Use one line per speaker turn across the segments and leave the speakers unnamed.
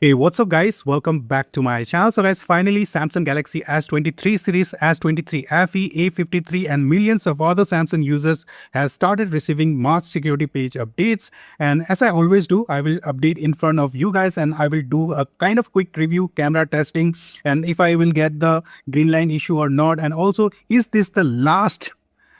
Hey, what's up guys? Welcome back to my channel. So guys, finally Samsung Galaxy S23 series, S23 FE, A53 and millions of other Samsung users has started receiving March security page updates. And as I always do, I will update in front of you guys and I will do a kind of quick review, camera testing, and if I will get the green line issue or not. And also, is this the last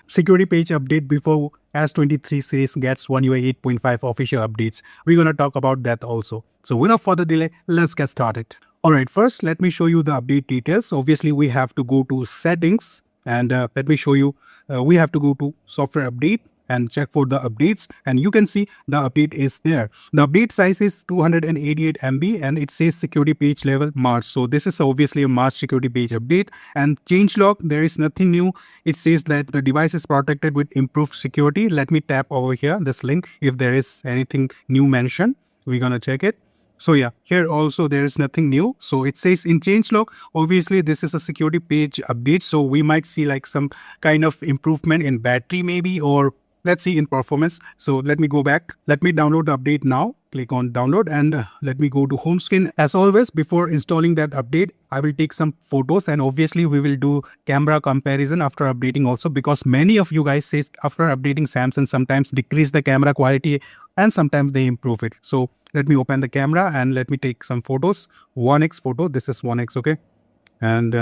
security page update before S23 series gets One UI 8.5 official updates? We're going to talk about that also. So without further delay, let's get started. Alright, first let me show you the update details. Obviously, we have to go to settings and let me show you. We have to go to software update and check for the updates, and you can see the update is there. The update size is 288 MB and it says security page level March. So this is obviously a March security page update. And changelog, there is nothing new. It says that the device is protected with improved security. Let me tap over here this link if there is anything new mentioned. We're gonna check it. So yeah, here also there is nothing new. So it says in changelog, obviously this is a security page update, so we might see like some kind of improvement in battery maybe, or let's see in performance. So let me go back. Let me download the update now. Click on download and let me go to home screen. As always, before installing that update, I will take some photos and obviously we will do camera comparison after updating also, because many of you guys say after updating Samsung sometimes decrease the camera quality and sometimes they improve it. So let me open the camera and let me take some photos. 1x photo. This is 1x, okay? And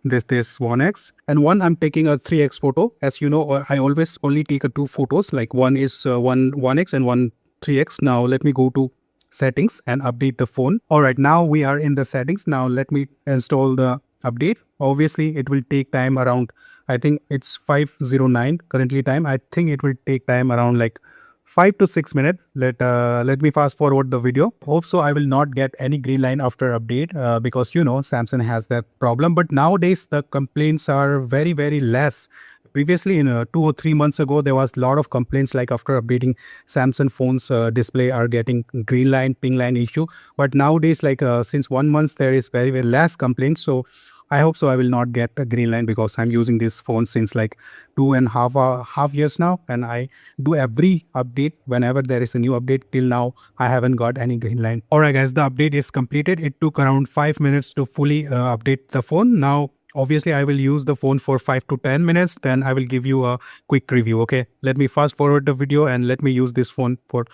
this is 1x, and one I'm taking a 3x photo. As you know, I always only take a 2 photos, like one is 1x and one 3x. Now let me go to settings and update the phone. All right, now we are in the settings. Now let me install the update. Obviously it will take time around, I think it's 5:09 currently time. I think it will take time around like 5 to 6 minutes. Let me fast forward the video. Hope so I will not get any green line after update because you know Samsung has that problem. But nowadays the complaints are very less. Previously, in 2 or 3 months ago, there was a lot of complaints like after updating Samsung phones display are getting green line, ping line issue. But nowadays, like since 1 month, there is very less complaints. So I hope so I will not get a green line because I'm using this phone since like 2.5 years now, and I do every update whenever there is a new update. Till now I haven't got any green line. Alright guys, the update is completed. It took around 5 minutes to fully update the phone. Now obviously I will use the phone for 5 to 10 minutes, then I will give you a quick review. Okay, let me fast forward the video and let me use this phone for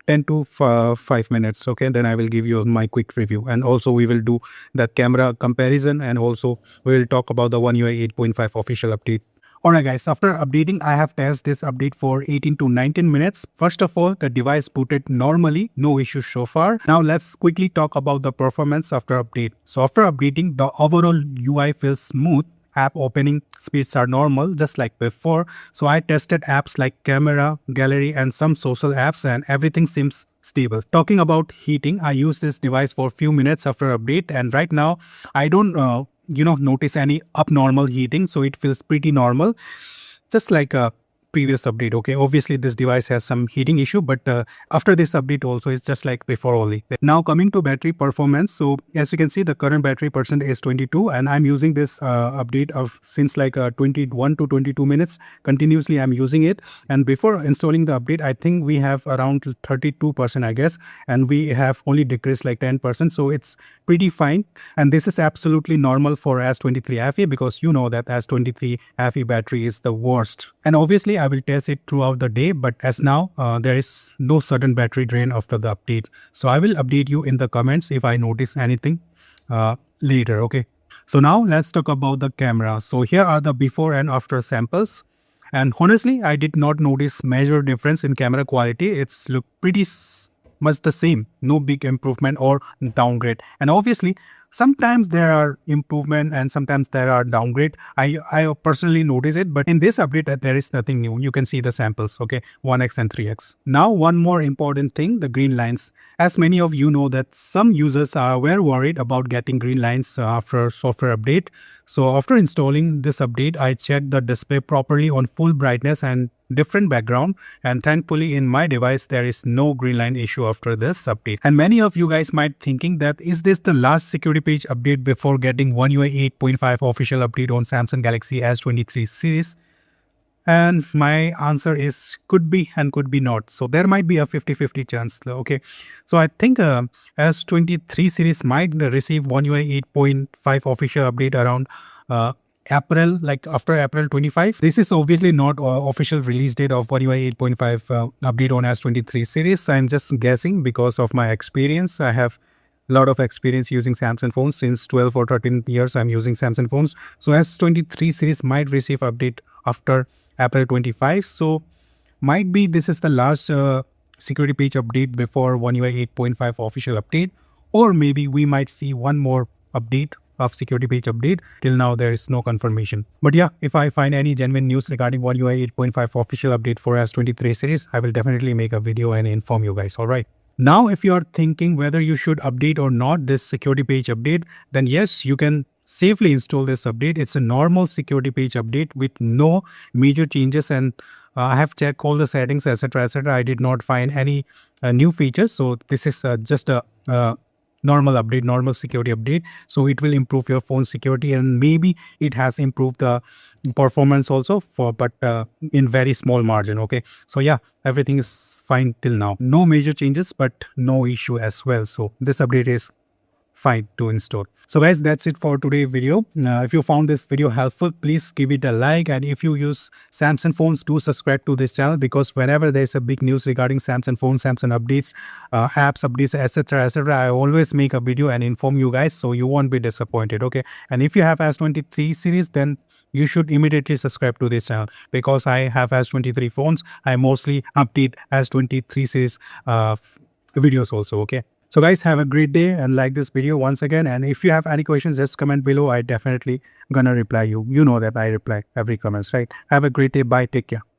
10 to 5 minutes. Okay, then I will give you my quick review, and also we will do that camera comparison, and also we will talk about the One UI 8.5 official update. Alright guys, after updating, I have tested this update for 18 to 19 minutes. First of all, the device booted normally, no issues so far. Now let's quickly talk about the performance after update. So after updating, the overall UI feels smooth. App opening speeds are normal, just like before. So I tested apps like camera, gallery and some social apps, and everything seems stable. Talking about heating, I used this device for a few minutes after update, and right now I don't notice any abnormal heating, so it feels pretty normal, just like a previous update. Okay, obviously this device has some heating issue, but after this update also it's just like before only. Now coming to battery performance, so as you can see the current battery percent is 22, and I'm using this update of since like 21 to 22 minutes continuously I'm using it. And before installing the update, I think we have around 32% I guess, and we have only decreased like 10%, so it's pretty fine. And this is absolutely normal for S23 FE, because you know that S23 FE battery is the worst. And obviously I will test it throughout the day, but as now there is no sudden battery drain after the update. So I will update you in the comments if I notice anything later. Okay, so now let's talk about the camera. So here are the before and after samples, and honestly I did not notice major difference in camera quality. It's look pretty much the same, no big improvement or downgrade. And obviously sometimes there are improvement and sometimes there are downgrade. I personally notice it, but in this update there is nothing new. You can see the samples, okay, 1x and 3x. Now one more important thing, the green lines. As many of you know that some users were worried about getting green lines after software update. So after installing this update, I checked the display properly on full brightness and different background, and thankfully in my device there is no green line issue after this update. And many of you guys might thinking that is this the last security page update before getting One UI 8.5 official update on Samsung Galaxy S23 series? And my answer is could be and could be not. So there might be a 50-50 chance. Okay. So I think S23 series might receive One UI 8.5 official update around April, like after April 25. This is obviously not official release date of One UI 8.5 update on S23 series. I'm just guessing because of my experience. I have a lot of experience using Samsung phones. Since 12 or 13 years I'm using Samsung phones. So S23 series might receive update after April 25. So might be this is the last security page update before One UI 8.5 official update, or maybe we might see one more update of security page update. Till now there is no confirmation. But yeah, if I find any genuine news regarding One UI 8.5 official update for S23 series, I will definitely make a video and inform you guys. All right. Now, if you are thinking whether you should update or not this security page update, then yes, you can safely install this update. It's a normal security page update with no major changes, and I have checked all the settings, etc., etc. I did not find any new features. So this is just a normal update, normal security update. So it will improve your phone security, and maybe it has improved the performance also but in very small margin. Okay. So yeah, everything is fine till now. No major changes, but no issue as well. So this update is fine to install. So guys, that's it for today's video. If you found this video helpful, please give it a like, and if you use Samsung phones, do subscribe to this channel, because whenever there's a big news regarding Samsung phones, Samsung updates, apps updates, etc., etc., I always make a video and inform you guys, so you won't be disappointed. Okay. And if you have S23 series, then you should immediately subscribe to this channel, because I have S23 phones. I mostly update S23 series videos also. Okay. So guys, have a great day and like this video once again. And if you have any questions, just comment below. I definitely gonna reply you. You know that I reply every comments, right? Have a great day. Bye. Take care.